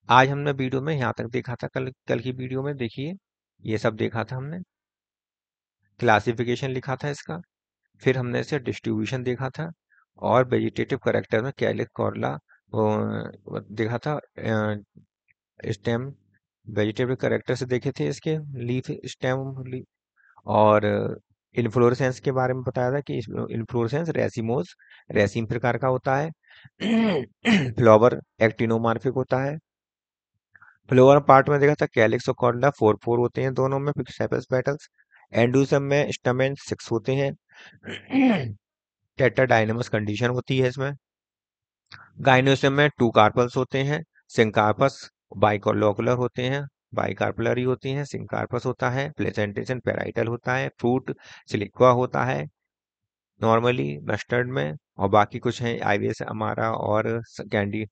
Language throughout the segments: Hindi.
आज हमने वीडियो में यहाँ तक देखा था, कल कल की वीडियो में देखिए ये सब देखा था हमने। क्लासिफिकेशन लिखा था इसका, फिर हमने इसे डिस्ट्रीब्यूशन देखा था, और वेजिटेटिव करेक्टर में कैलिक कॉर्ला देखा था। स्टेम वेजिटेटिव करेक्टर से देखे थे इसके, लीफ स्टेम, और इन्फ्लोरेसेंस के बारे में बताया था कि इन्फ्लोरेसेंस रेसिमोस रेसिम प्रकार का होता है। फ्लावर एक्टिनोमार्फिक होता है। फ्लोवर पार्ट में देखा था कैलिक्स और कॉर्डा फोर फोर होते हैं दोनों में, सेपल्स पेटल्स। एंडोसम में स्टमेन सिक्स होते हैं। टेट्राडाइनमस कंडीशन होती है इसमें। गाइनोसम में टू कार्पल्स होते हैं। सिंकार्पस बाइकोलोकुलर होते हैं, बाइकार्पलर ही होती हैं। सिंकार्पस होता है। प्लेसेंटेशन पेराइटल होता है। फ्रूट सिलिक्वा होता है नॉर्मली मस्टर्ड में। और बाकी कुछ है आईवीएस अमारा और कैंडी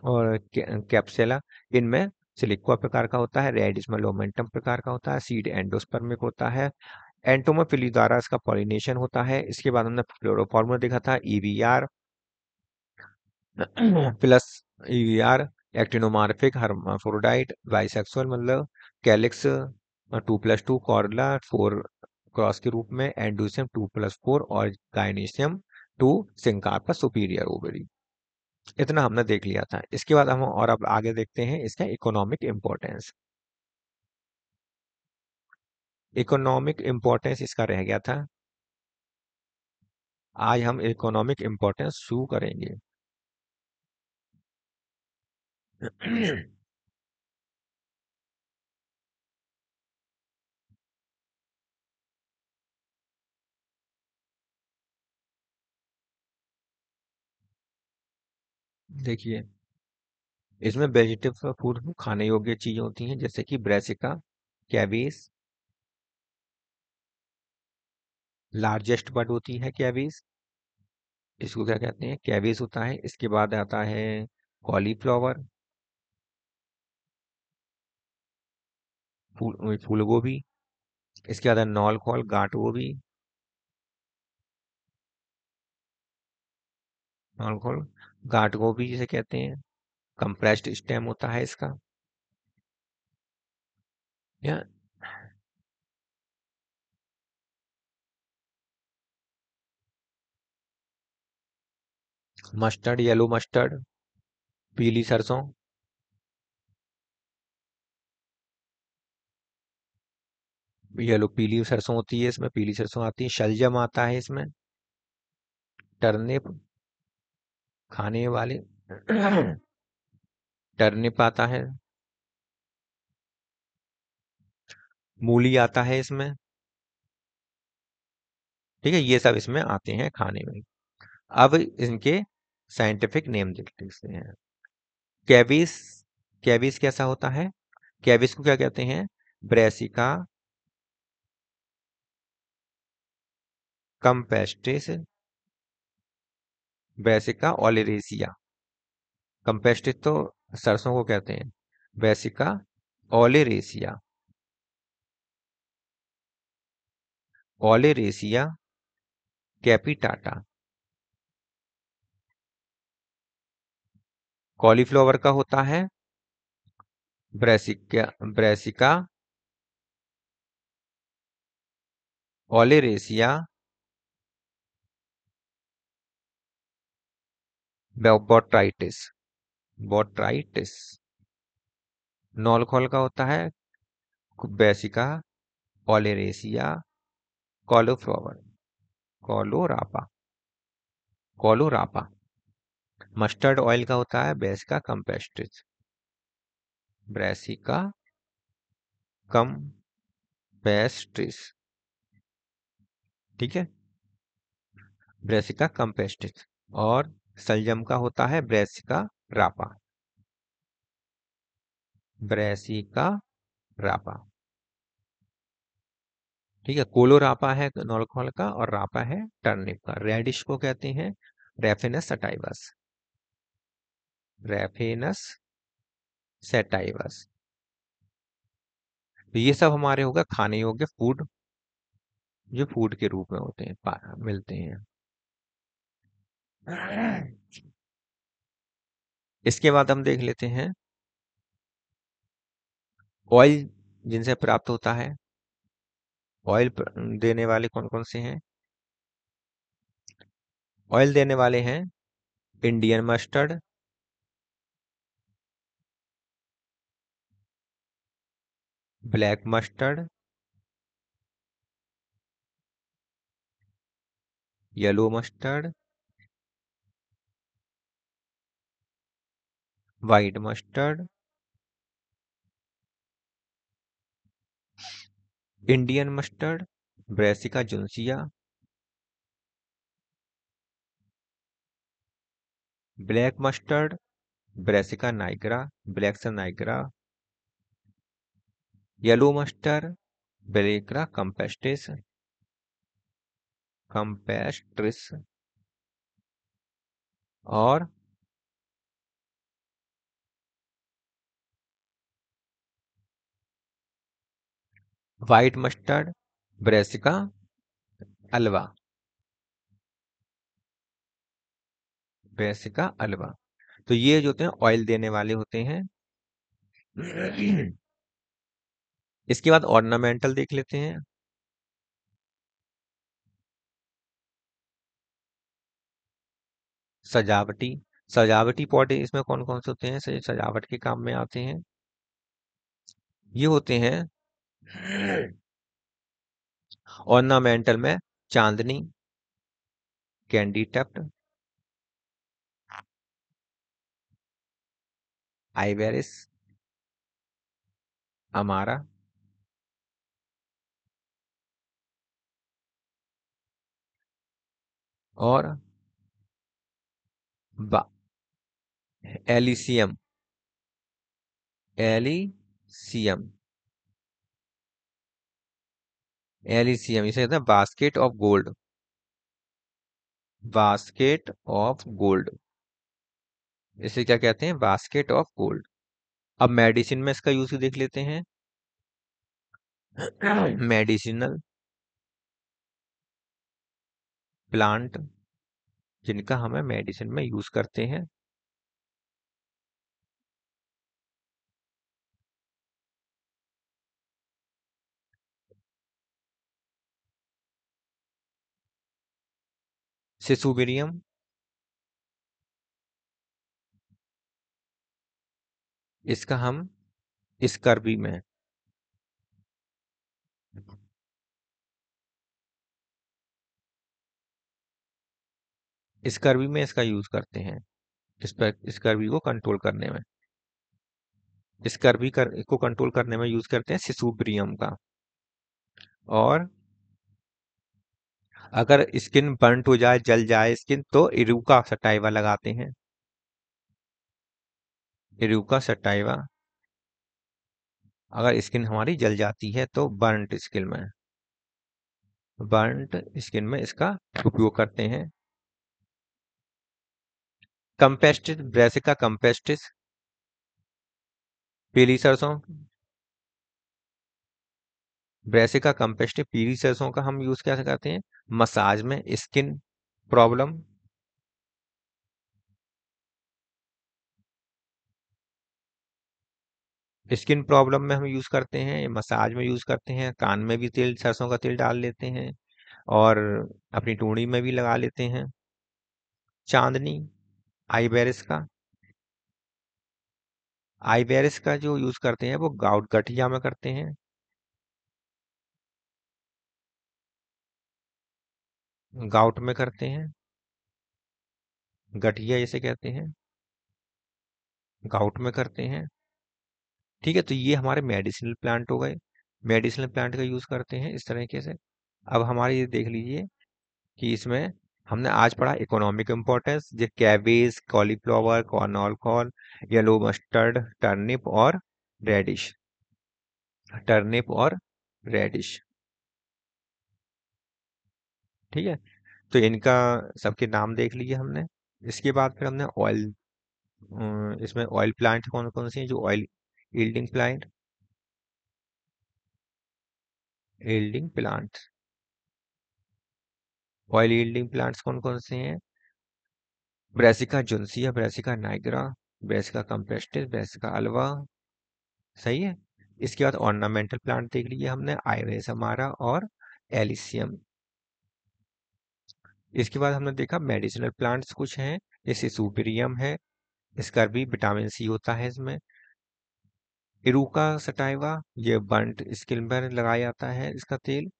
और कैप्सेला, इनमें सिलिक्वा प्रकार का होता है। रेडिस में लोमेंटम प्रकार का होता है। सीड एंडोस्पर्मिक होता है। एंटोमोफिली द्वारा इसका पॉलिनेशन होता है। इसके बाद हमने फ्लोरोफॉर्म में देखा था EVR plus EVR actinomorphic hermaphrodite bisexual, मतलब कैलिक्स 2+2, कॉर्ला 4 क्रॉस के रूप में, एंडोसियम 2+4 और गाइनेसियम 2 सिंकार्पस सुपीरियर ओवरी। इतना हमने देख लिया था। इसके बाद हम और अब आगे देखते हैं इसका इकोनॉमिक इम्पोर्टेंस। इकोनॉमिक इम्पोर्टेंस इसका रह गया था, आज हम इकोनॉमिक इम्पोर्टेंस शुरू करेंगे। देखिए, इसमें वेजिटेबल फूड खाने योग्य चीजें होती हैं, जैसे कि ब्रेसिका, कैबेज, लार्जेस्ट बड होती है कैबेज, इसको क्या कहते हैं, कैबेज होता है। इसके बाद आता है कॉलीफ्लावर, फूल गोभी। इसके बाद है नॉल कॉल, गांठ गोभी, नॉल कॉल गांठ गोभी जिसे कहते हैं। कंप्रेस्ड स्टेम होता है इसका। या मस्टर्ड, येलो मस्टर्ड, पीली सरसों, येलो पीली सरसों होती है इसमें, पीली सरसों आती है। शलजम आता है इसमें। टर्निप, खाने वाले टर्निप आता है। मूली आता है इसमें। ठीक है, ये सब इसमें आते हैं खाने में। अब इनके साइंटिफिक नेम देखते हैं। कैबिस, कैबिस कैसा होता है? कैबिस को क्या कहते हैं? Brassica campestris, Brassica oleracea. Campestris तो सरसों को कहते हैं। Brassica oleracea, oleracea capitata. Cauliflower का होता है Brassica, Brassica oleracea botrytis, botrytis. नॉलखोल का होता है Brassica oleracea cauliflower, caulorapa, caulorapa. Mustard oil का होता है ब्रेसिका कंपेस्टिस, ब्रेसिका कंपेस्टिस। ठीक है, ब्रेसिका कंपेस्टिस। और सलजम का होता है ब्रेसिका रापा, ब्रेसिका रापा। ठीक है, कोलोरापा है नॉर्मल का, और रापा है टर्निप का। रेडिश को कहते हैं रेफिनस सटाइवस, रेफिनस सेटाइवस। तो ये सब हमारे होगा खाने योग्य फूड, जो फूड के रूप में होते हैं, मिलते हैं। इसके बाद हम देख लेते हैं ऑयल जिनसे प्राप्त होता है। ऑयल देने वाले कौन कौन से हैं? ऑयल देने वाले हैं Indian mustard, black mustard, yellow mustard, white mustard, Indian mustard, Brassica juncea, black mustard, Brassica nigra, black sun nigra, yellow mustard, Brassica campestris, campestris, और white mustard, Brassica alba, Brassica alba. तो ये जो होते हैं ऑयल देने वाले होते हैं। इसके बाद ऑर्नामेंटल देख लेते हैं। सजावटी, सजावटी पौधे इसमें कौन कौन से होते हैं सजावट के काम में आते हैं? ये होते हैं ऑर्नामेंटल में चांदनी, कैंडी टप्ट, आइवेरिस, अमारा, और एलिसियम, एलिसियम, एलिसियम इसे कहते हैं basket of gold, basket of gold, इसे क्या कहते हैं? Basket of gold. अब मेडिसिन में इसका यूज देख लेते हैं। मेडिसिनल प्लांट जिनका हमें मेडिसिन में यूज करते हैं। सिसुबिरियम, इसका हम स्कर्वी में, स्कर्वी में इसका यूज करते हैं, इस पर स्कर्वी को कंट्रोल करने में, को कंट्रोल करने में यूज करते हैं सिसुब्रियम का। और अगर स्किन बर्nt हो जाए, जल जाए स्किन, तो इरुका सटाइवा लगाते हैं, इरुका सटाइवा। अगर स्किन हमारी जल जाती है तो बर्nt स्किन में, बर्nt स्किन में इसका उपयोग करते हैं। कंपेस्टिस, ब्रेसिका कंपेस्टिस, पीली सरसों, ब्रेसिका कंपेस्टिस पीली सरसों का हम यूज कैसे करते हैं? मसाज में, स्किन प्रॉब्लम, स्किन प्रॉब्लम में हम यूज करते हैं, मसाज में यूज करते हैं, कान में भी तेल, सरसों का तेल डाल लेते हैं, और अपनी टूणी में भी लगा लेते हैं। चांदनी, आइवेरिस का, आइवेरिस का जो यूज करते हैं वो गाउट गठिया में करते हैं, गाउट में करते हैं, गठिया इसे कहते हैं, गाउट में करते हैं। ठीक है, तो ये हमारे मेडिसिनल प्लांट हो गए, मेडिसिनल प्लांट का यूज करते हैं इस तरीके से। अब हमारे ये देख लीजिए कि इसमें हमने आज पढ़ा इकोनॉमिक इम्पोर्टेंस, जो cabbage, cauliflower, Cornell corn, yellow mustard, turnip और रेडिश, टर्निप और रेडिश। ठीक है, तो इनका सबके नाम देख लिए हमने। इसके बाद फिर हमने ऑयल, इसमें ऑयल प्लांट कौन कौन से हैं जो oil yielding plant, yielding plant, oil yielding plants कौन कौन से हैं? Brassica juncea, Brassica nigra, Brassica campestris, Brassica alba, सही है। इसके बाद ऑर्नामेंटल प्लांट देख लिए हमने, आइरिस हमारा और एलिसियम। इसके बाद हमने देखा मेडिसिनल प्लांट्स कुछ हैं, जैसे सुपीरियम है, इसका भी विटामिन सी होता है इसमें। इरुका सटाइवा, ये बर्न्ट स्किन पर लगाया जाता है इसका तेल।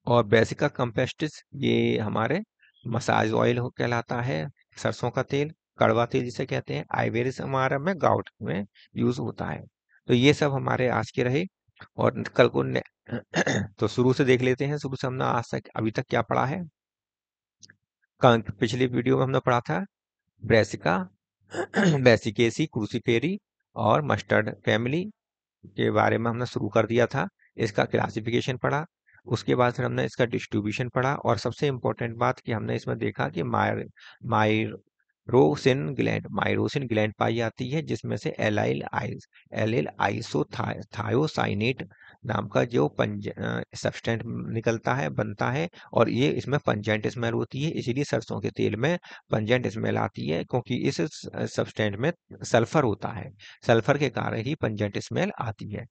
और ब्रेसिका कंपेस्टिस, ये हमारे मसाज ऑयल कहलाता है, सरसों का तेल, कड़वा तेल जिसे कहते हैं। आइवेरिस हमारा में गाउट में यूज होता है। तो ये सब हमारे आज के रहे। और कल को तो शुरू से देख लेते हैं, शुरू से हमने आज तक अभी तक क्या पढ़ा है। पिछली वीडियो में हमने पढ़ा था ब्रेसिका, ब्रेसिकेसी, क्रूसीफेरी और मस्टर्ड फैमिली के बारे में हमने शुरू कर दिया था। इसका क्लासिफिकेशन पढ़ा, उसके बाद फिर हमने इसका डिस्ट्रीब्यूशन पढ़ा, और सबसे इम्पोर्टेंट बात कि हमने इसमें देखा कि माइरोसिन ग्लैंड पाई जाती है, जिसमें से एलिल आइसोथायोसाइनेट नाम का जो सब्सटेंस निकलता है, बनता है। और ये इसमें पंजेंट स्मेल होती है, इसीलिए सरसों के तेल में पंजेंट स्मेल आती है, क्योंकि इस सब्सटेंस में सल्फर होता है। सल्फर के कारण ही पंजेंट स्मेल आती है।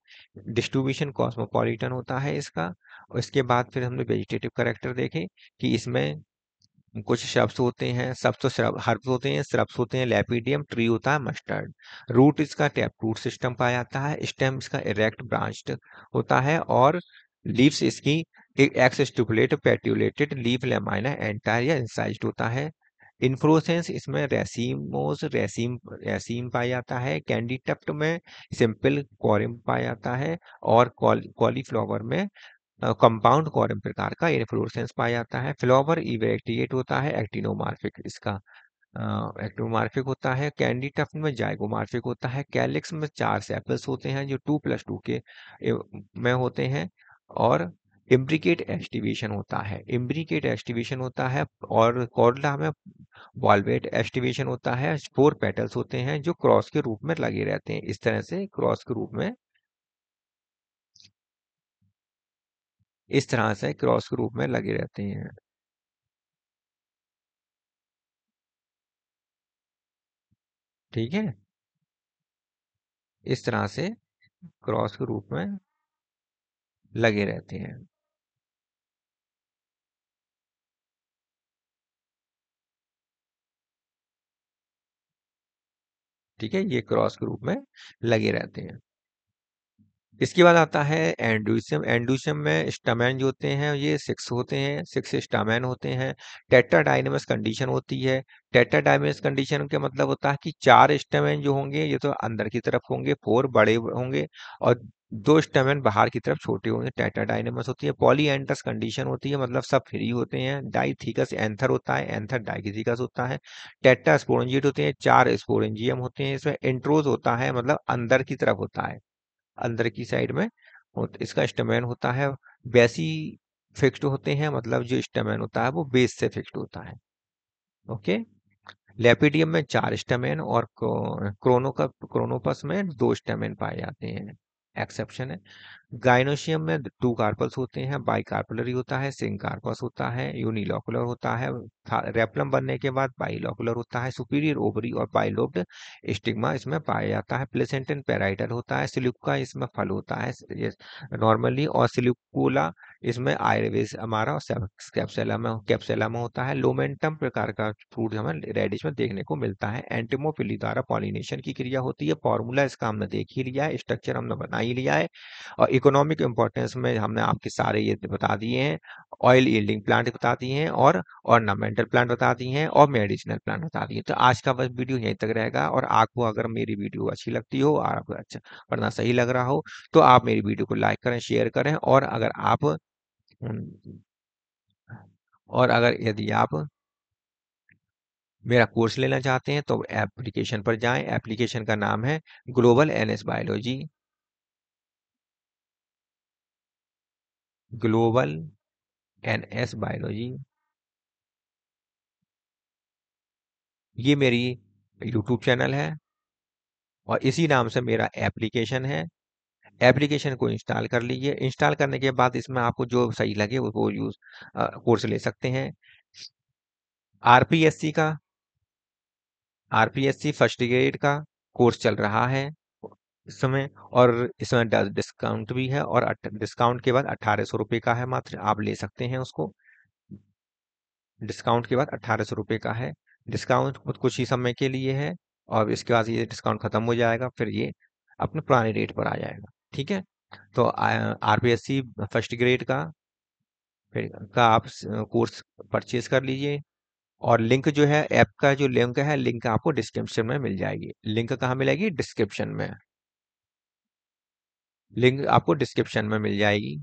डिस्ट्रीब्यूशन कॉस्मोपॉलिटन होता है इसका। और इसके बाद फिर हमने वेजिटेटिव कैरेक्टर देखे कि इसमें कुछ श्रब्स होते हैं, सब तो श्रब हर्ब्स होते हैं, श्रब्स होते हैं, लैपिडियम, ट्री होता है, मस्टर्ड। रूट इसका टैप रूट सिस्टम पाया जाता है, स्टेम इसका इरेक्ट ब्रांच्ड होता है, और लीव्स इसकी exstipulate petiolated leaf lamina entire या इंसाइज्ड होता है। इन्फ्लोरेसेंस इसमें रेसीम पाया जाता है। कैंडीटप्ट में सिंपल कोरिम पाया जाता है। और कॉलीफ्लावर में कंपाउंड कोरम प्रकार का इन्फ्लोरेसेंस पाया जाता है। फ्लावर इवेक्टिएट होता है, एक्टिनोमार्फिक इसका एक्टिनोमार्फिक होता है। कैंडी टफ्ट में जाइगोमार्फिक होता है। कैलिक्स में 4 सेपल्स होते हैं जो 2+2 के में होते हैं। और इम्ब्रिकेट एस्टिवेशन होता है, और कॉर्डा में वॉल्वेट एस्टिवेशन होता है। 4 पेटल्स होते हैं जो क्रॉस के रूप में लगे रहते हैं, इस तरह से क्रॉस के रूप में, इस तरह से क्रॉस के रूप में लगे रहते हैं। ठीक है, इस तरह से क्रॉस के रूप में लगे रहते हैं। ठीक है, ये क्रॉस के रूप में लगे रहते हैं। इसके बाद आता है एंडुइसियम। एंडुइसियम में स्टामेन जो होते हैं ये 6 होते हैं, 6 स्टामेन होते हैं। टेट्राडाइनमस कंडीशन होती है। टेट्राडाइनमस कंडीशन का मतलब होता है कि 4 स्टामेन जो होंगे ये तो अंदर की तरफ होंगे, 4 बड़े होंगे, और 2 स्टामेन बाहर की तरफ छोटे होंगे। टेट्राडाइनमस होती है। पॉलीएंथस कंडीशन होती है, मतलब सब फ्री होते हैं। डाइथीकस एंथर होता है, एंथर डाइथीकस होता है। टेट्रा स्पोरेंजिएट होते हैं, 4 स्पोरेंजियम होते हैं। इसमें इंट्रोज होता है, मतलब अंदर की तरफ होता है, अंदर की साइड में इसका स्टेमेन होता है। बेसी फिक्स्ड होते हैं, मतलब जो स्टेमेन होता है वो बेस से फिक्स्ड होता है। ओके। लेपिडियम में 4 स्टेमेन, और क्रोनोपस में 2 स्टेमेन पाए जाते हैं, एक्सेप्शन है। गाइनोशियम में 2 कार्पल्स होते हैं, बाई कार्पलरी होता है, सिंग कार्पस होता है, यूनिलोकुलर होता है। रेप्लम बनने के बाद बाइलोकुलर होता है। सुपीरियर ओवरी और बाइलोब्ड स्टिग्मा इसमें पाया जाता है। प्लेसेंटन पेराइटल होता है। सिल्यूका इसमें फल होता है नॉर्मली, और सिल्यूकुला इसमें आयरवेस हमारा, और कैप्सुला में होता है। लोमेंटम प्रकार का फ्रूट हमें रेडिश में देखने को मिलता है। एंटिमोफिली द्वारा पॉलिनेशन की क्रिया होती है। फॉर्मूला इसका हमने देख ही लिया है, स्ट्रक्चर हमने बना ही लिया है। और इकोनॉमिक इंपॉर्टेंस में हमने आपके सारे ये बता दिए हैं। ऑयल यील्डिंग प्लांट बता दिए हैं, और ऑर्नामेंटल प्लांट बता दिए हैं, और मेडिसिनल प्लांट बता दिए। तो आज का बस वीडियो यहीं तक रहेगा। और आपको अगर मेरी वीडियो अच्छी लगती हो और आपको अच्छा पढ़ना सही लग रहा हो, तो आप मेरी वीडियो को लाइक करें, शेयर करें। और अगर यदि आप मेरा कोर्स लेना चाहते हैं तो एप्लीकेशन पर जाएं। एप्लीकेशन का नाम है global NS biology. Global NS biology, ये मेरी यूट्यूब चैनल है, और इसी नाम से मेरा एप्लीकेशन है। एप्लीकेशन को इंस्टॉल कर लीजिए। इंस्टॉल करने के बाद इसमें आपको जो सही लगे वो यूज कोर्स ले सकते हैं। आरपीएससी का आरपीएससी फर्स्ट ग्रेड का कोर्स चल रहा है इस समय, और इसमें डिस्काउंट भी है, और डिस्काउंट के बाद 1800 रुपये का है मात्र, आप ले सकते हैं उसको। डिस्काउंट के बाद 1800 रुपये का है। डिस्काउंट कुछ ही समय के लिए है, और इसके बाद ये डिस्काउंट खत्म हो जाएगा, फिर ये अपने पुराने रेट पर आ जाएगा। ठीक है, तो आरपीएससी फर्स्ट ग्रेड का फिर का आप कोर्स परचेज कर लीजिए। और लिंक जो है, ऐप का जो लिंक है, लिंक आपको डिस्क्रिप्शन में मिल जाएगी। लिंक कहाँ मिलेगी? डिस्क्रिप्शन में। लिंक आपको डिस्क्रिप्शन में मिल जाएगी।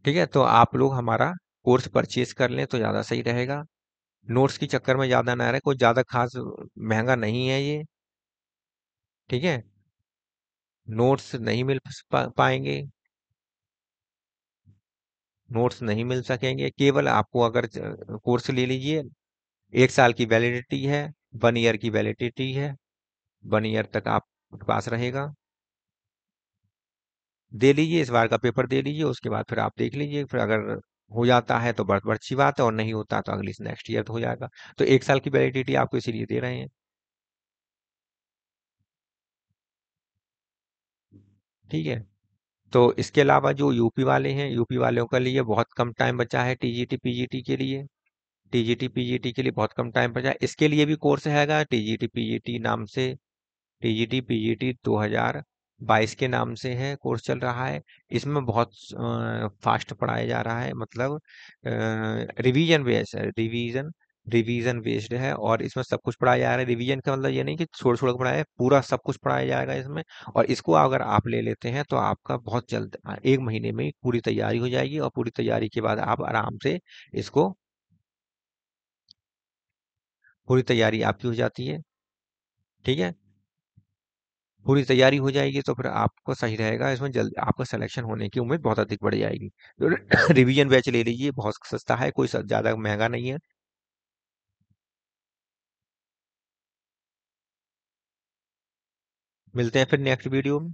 ठीक है, तो आप लोग हमारा कोर्स परचेज कर लें तो ज़्यादा सही रहेगा। नोट्स के चक्कर में ज़्यादा ना रहे, कोई ज़्यादा खास महंगा नहीं है ये। ठीक है, नोट्स नहीं मिल पाएंगे, नोट्स नहीं मिल सकेंगे। केवल आपको अगर कोर्स ले लीजिए, 1 साल की वैलिडिटी है, 1 ईयर की वैलिडिटी है, 1 ईयर तक आपके पास रहेगा। दे लीजिए, इस बार का पेपर दे लीजिए, उसके बाद फिर आप देख लीजिए, फिर अगर हो जाता है तो बहुत बहुत अच्छी बात है, और नहीं होता तो अगली नेक्स्ट ईयर तो हो जाएगा। तो 1 साल की वैलिडिटी आपको इसीलिए दे रहे हैं। ठीक है, तो इसके अलावा जो यूपी वाले हैं, यूपी वालों के लिए बहुत कम टाइम बचा है टीजीटी पीजीटी के लिए। टीजीटी पीजीटी के लिए बहुत कम टाइम बचा है, इसके लिए भी कोर्स हैगा टीजीटी पीजीटी नाम से। टीजीटी पीजीटी 2022 के नाम से है, कोर्स चल रहा है। इसमें बहुत फास्ट पढ़ाया जा रहा है, मतलब रिवीजन बेस्ड है, रिवीजन बेस्ड है, और इसमें सब कुछ पढ़ाया जा रहा है। रिवीजन का मतलब ये नहीं कि छोड़ छोड़ के पढ़ाया है, पूरा सब कुछ पढ़ाया जाएगा इसमें। और इसको अगर आप ले लेते हैं तो आपका बहुत जल्द 1 महीने में ही पूरी तैयारी हो जाएगी, और पूरी तैयारी के बाद आप आराम से इसको, पूरी तैयारी आपकी हो जाती है। ठीक है, पूरी तैयारी हो जाएगी तो फिर आपको सही रहेगा, इसमें जल्द आपका सिलेक्शन होने की उम्मीद बहुत अधिक बढ़ जाएगी। तो रिवीजन बैच ले लीजिए, बहुत सस्ता है, कोई ज्यादा महंगा नहीं है। मिलते हैं फिर नेक्स्ट वीडियो में।